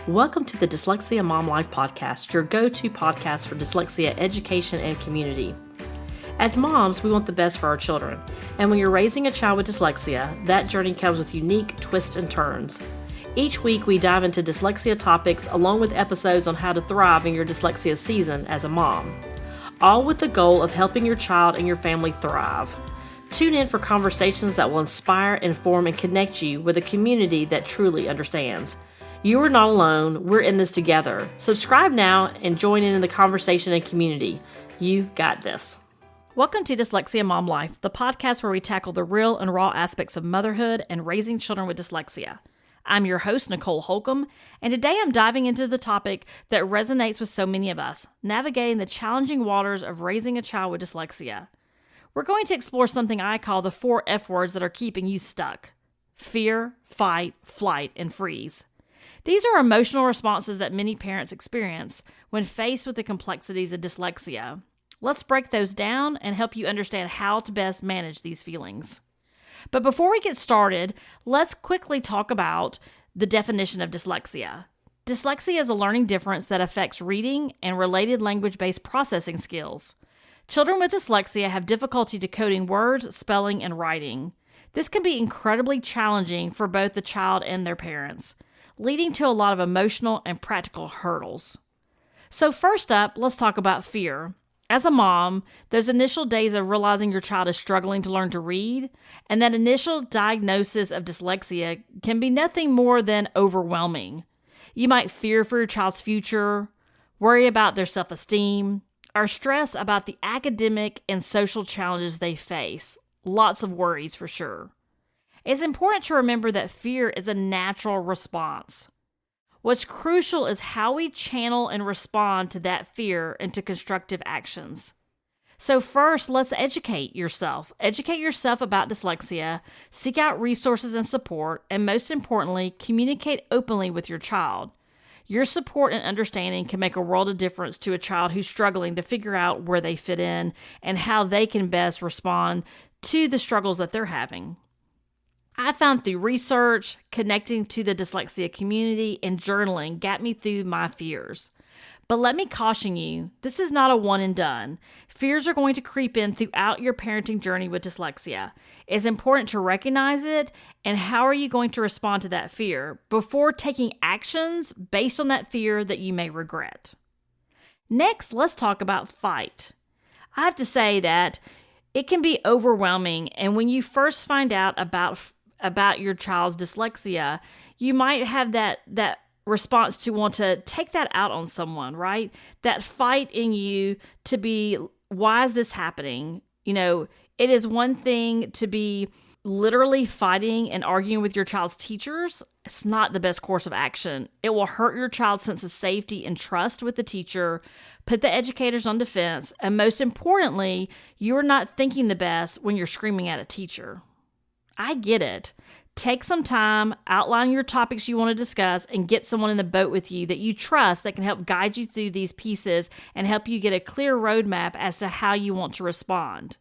Welcome to the Dyslexia Mom Life Podcast, your go-to podcast for dyslexia education and community. As moms, we want the best for our children, and when you're raising a child with dyslexia, that journey comes with unique twists and turns. Each week, we dive into dyslexia topics along with episodes on how to thrive in your dyslexia season as a mom, all with the goal of helping your child and your family thrive. Tune in for conversations that will inspire, inform, and connect you with a community that truly understands. You are not alone. We're in this together. Subscribe now and join in the conversation and community. You got this. Welcome to Dyslexia Mom Life, the podcast where we tackle the real and raw aspects of motherhood and raising children with dyslexia. I'm your host, Nicole Holcomb, and today I'm diving into the topic that resonates with so many of us, navigating the challenging waters of raising a child with dyslexia. We're going to explore something I call the 4 F words that are keeping you stuck: fear, fight, flight, and freeze. These are emotional responses that many parents experience when faced with the complexities of dyslexia. Let's break those down and help you understand how to best manage these feelings. But before we get started, let's quickly talk about the definition of dyslexia. Dyslexia is a learning difference that affects reading and related language-based processing skills. Children with dyslexia have difficulty decoding words, spelling, and writing. This can be incredibly challenging for both the child and their parents, leading to a lot of emotional and practical hurdles. So first up, let's talk about fear. As a mom, those initial days of realizing your child is struggling to learn to read, and that initial diagnosis of dyslexia can be nothing more than overwhelming. You might fear for your child's future, worry about their self-esteem, or stress about the academic and social challenges they face. Lots of worries for sure. It's important to remember that fear is a natural response. What's crucial is how we channel and respond to that fear into constructive actions. So first, let's educate yourself. Educate yourself about dyslexia, seek out resources and support, and most importantly, communicate openly with your child. Your support and understanding can make a world of difference to a child who's struggling to figure out where they fit in and how they can best respond to the struggles that they're having. I found through research, connecting to the dyslexia community, and journaling got me through my fears. But let me caution you, this is not a one and done. Fears are going to creep in throughout your parenting journey with dyslexia. It's important to recognize it, and how are you going to respond to that fear before taking actions based on that fear that you may regret. Next, let's talk about fight. I have to say that it can be overwhelming, and when you first find out about your child's dyslexia, you might have that response to want to take that out on someone, right? That fight in you to be, why is this happening? You know, it is one thing to be literally fighting and arguing with your child's teachers. It's not the best course of action. It will hurt your child's sense of safety and trust with the teacher, put the educators on defense, and most importantly, you're not thinking the best when you're screaming at a teacher. I get it. Take some time, outline your topics you want to discuss, and get someone in the boat with you that you trust that can help guide you through these pieces and help you get a clear roadmap as to how you want to respond.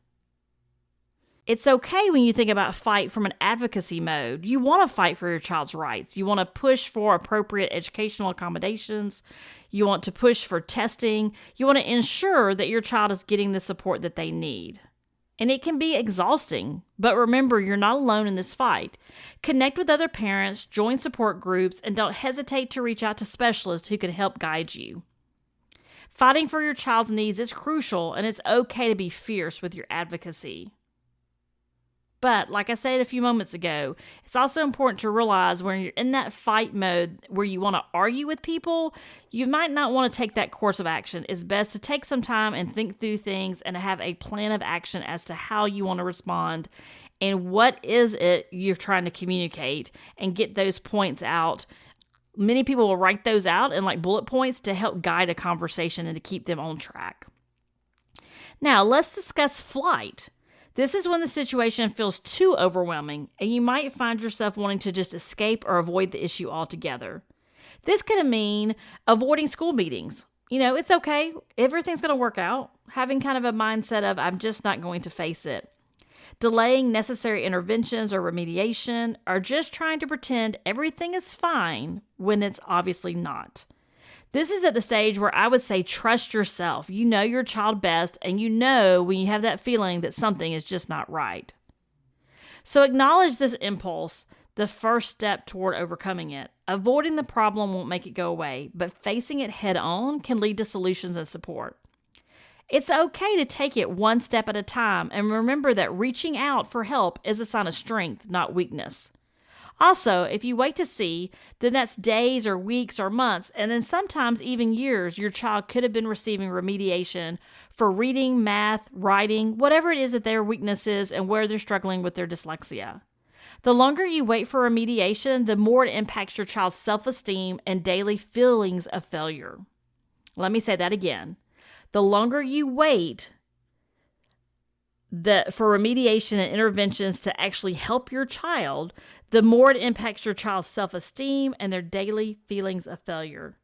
It's okay when you think about fight from an advocacy mode. You want to fight for your child's rights. You want to push for appropriate educational accommodations. You want to push for testing. You want to ensure that your child is getting the support that they need. And it can be exhausting, but remember, you're not alone in this fight. Connect with other parents, join support groups, and don't hesitate to reach out to specialists who can help guide you. Fighting for your child's needs is crucial, and it's okay to be fierce with your advocacy. But, like I said a few moments ago, it's also important to realize when you're in that fight mode where you want to argue with people, you might not want to take that course of action. It's best to take some time and think through things and have a plan of action as to how you want to respond and what is it you're trying to communicate, and get those points out. Many people will write those out in like bullet points to help guide a conversation and to keep them on track. Now, let's discuss flight. This is when the situation feels too overwhelming, and you might find yourself wanting to just escape or avoid the issue altogether. This could mean avoiding school meetings. You know, it's okay. Everything's going to work out. Having kind of a mindset of, I'm just not going to face it. delaying necessary interventions or remediation, or just trying to pretend everything is fine when it's obviously not. This is at the stage where I would say trust yourself. You know your child best, and you know when you have that feeling that something is just not right. So acknowledge this impulse, the first step toward overcoming it. Avoiding the problem won't make it go away, but facing it head on can lead to solutions and support. It's okay to take it one step at a time, and remember that reaching out for help is a sign of strength, not weakness. Also, if you wait to see, then that's days or weeks or months, and then sometimes even years your child could have been receiving remediation for reading, math, writing, whatever it is that their weakness is and where they're struggling with their dyslexia. The longer you wait for remediation, the more it impacts your child's self-esteem and daily feelings of failure. Let me say that again. The longer you wait for remediation and interventions to actually help your child, the more it impacts your child's self-esteem and their daily feelings of failure.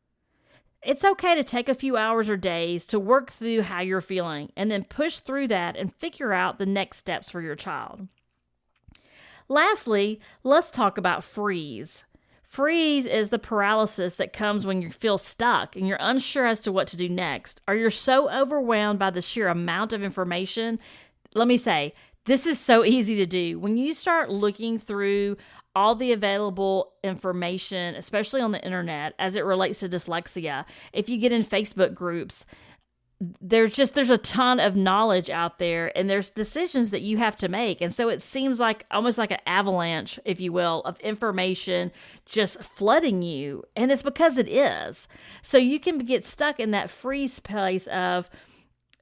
It's okay to take a few hours or days to work through how you're feeling and then push through that and figure out the next steps for your child. Lastly, let's talk about freeze. Freeze is the paralysis that comes when you feel stuck and you're unsure as to what to do next, or you're so overwhelmed by the sheer amount of information. Let me say, this is so easy to do. When you start looking through all the available information, especially on the internet, as it relates to dyslexia, if you get in Facebook groups, there's a ton of knowledge out there, and there's decisions that you have to make. And so it seems like almost like an avalanche, if you will, of information just flooding you. And it's because it is. So you can get stuck in that freeze place of,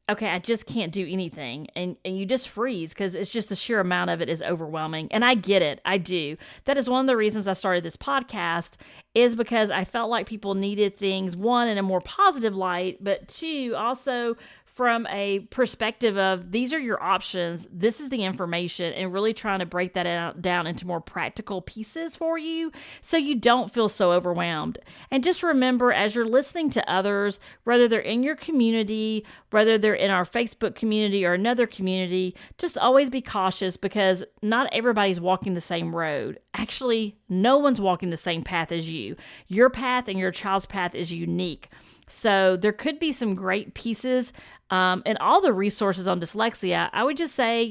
okay, I just can't do anything. And you just freeze because it's just the sheer amount of it is overwhelming. And I get it. I do. That is one of the reasons I started this podcast, is because I felt like people needed things, one, in a more positive light, but two, also from a perspective of these are your options, this is the information, and really trying to break that down into more practical pieces for you so you don't feel so overwhelmed. And just remember, as you're listening to others, whether they're in your community, whether they're in our Facebook community or another community, just always be cautious because not everybody's walking the same road. Actually, no one's walking the same path as you. Your path and your child's path is unique. So there could be some great pieces and all the resources on dyslexia. I would just say,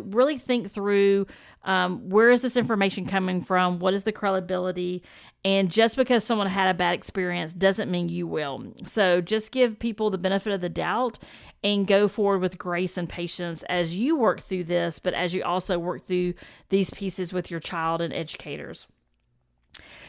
really think through where is this information coming from? What is the credibility? And just because someone had a bad experience doesn't mean you will. So just give people the benefit of the doubt and go forward with grace and patience as you work through this, but as you also work through these pieces with your child and educators.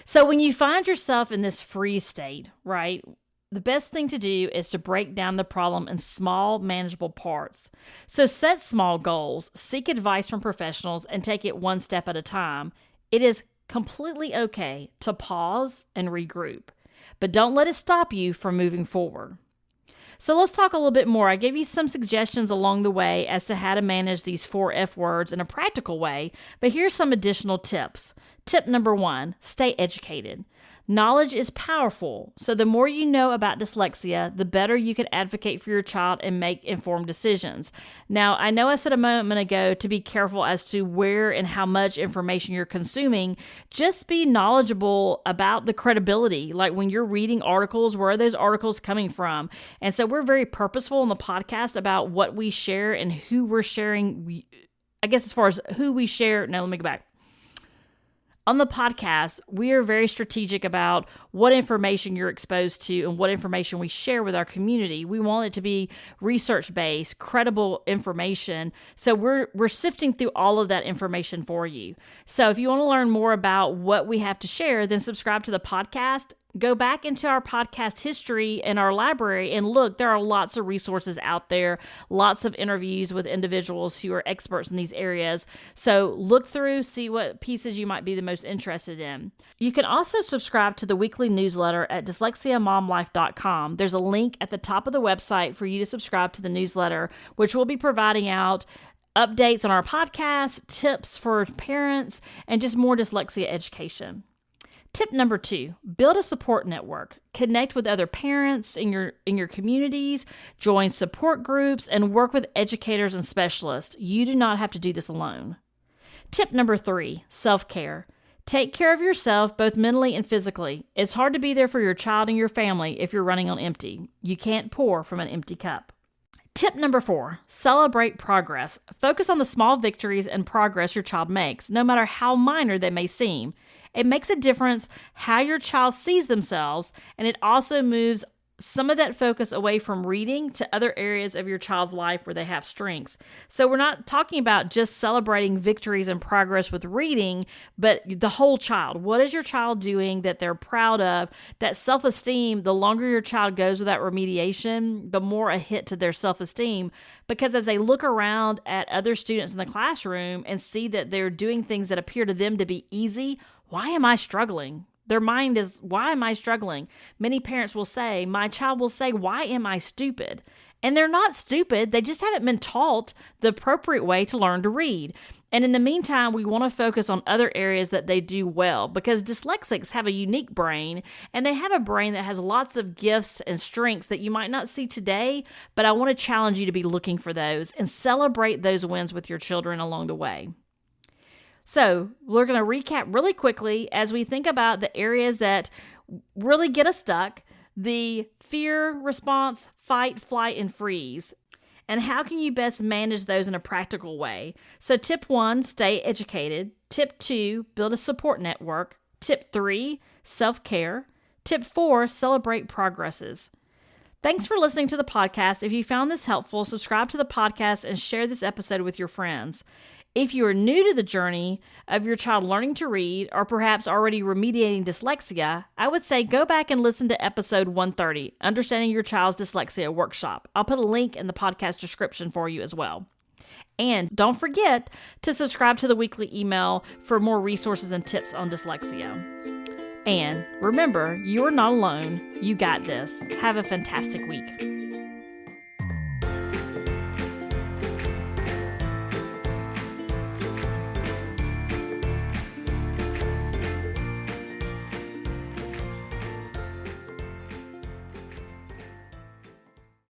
So when you find yourself in this freeze state, right? The best thing to do is to break down the problem in small, manageable parts. So set small goals, seek advice from professionals, and take it one step at a time. It is completely okay to pause and regroup, but don't let it stop you from moving forward. So let's talk a little bit more. I gave you some suggestions along the way as to how to manage these 4 F words in a practical way, but here's some additional tips. Tip number 1, stay educated. Knowledge is powerful, so the more you know about dyslexia, the better you can advocate for your child and make informed decisions. Now, I know I said a moment ago to be careful as to where and how much information you're consuming. Just be knowledgeable about the credibility. Like when you're reading articles, where are those articles coming from? And so we're very purposeful in the podcast about what we share and who we're sharing. I guess as far as who we share, no, let me go back. On the podcast, we are very strategic about what information you're exposed to and what information we share with our community. We want it to be research-based, credible information. So we're sifting through all of that information for you. So if you want to learn more about what we have to share, then subscribe to the podcast. Go back into our podcast history and our library and look, there are lots of resources out there, lots of interviews with individuals who are experts in these areas. So look through, see what pieces you might be the most interested in. You can also subscribe to the weekly newsletter at dyslexiamomlife.com. There's a link at the top of the website for you to subscribe to the newsletter, which will be providing out updates on our podcast, tips for parents, and just more dyslexia education. Tip number 2, build a support network. Connect with other parents in your communities, join support groups, and work with educators and specialists. You do not have to do this alone. Tip number 3, self-care. Take care of yourself both mentally and physically. It's hard to be there for your child and your family if you're running on empty. You can't pour from an empty cup. Tip number 4, celebrate progress. Focus on the small victories and progress your child makes, no matter how minor they may seem. It makes a difference how your child sees themselves, and it also moves some of that focus away from reading to other areas of your child's life where they have strengths. So we're not talking about just celebrating victories and progress with reading, but the whole child. What is your child doing that they're proud of? That self-esteem, the longer your child goes without remediation, the more a hit to their self-esteem. Because as they look around at other students in the classroom and see that they're doing things that appear to them to be easy, why am I struggling? Their mind is, why am I struggling? Many parents will say, my child will say, why am I stupid? And they're not stupid. They just haven't been taught the appropriate way to learn to read. And in the meantime, we want to focus on other areas that they do well, because dyslexics have a unique brain, and they have a brain that has lots of gifts and strengths that you might not see today, but I want to challenge you to be looking for those and celebrate those wins with your children along the way. So we're going to recap really quickly as we think about the areas that really get us stuck: the fear response, fight, flight, and freeze. And how can you best manage those in a practical way? So tip 1, stay educated. Tip 2, build a support network. Tip 3, self-care. Tip 4, celebrate progresses. Thanks for listening to the podcast. If you found this helpful, subscribe to the podcast and share this episode with your friends. If you are new to the journey of your child learning to read, or perhaps already remediating dyslexia, I would say go back and listen to episode 130, Understanding Your Child's Dyslexia Workshop. I'll put a link in the podcast description for you as well. And don't forget to subscribe to the weekly email for more resources and tips on dyslexia. And remember, you are not alone. You got this. Have a fantastic week.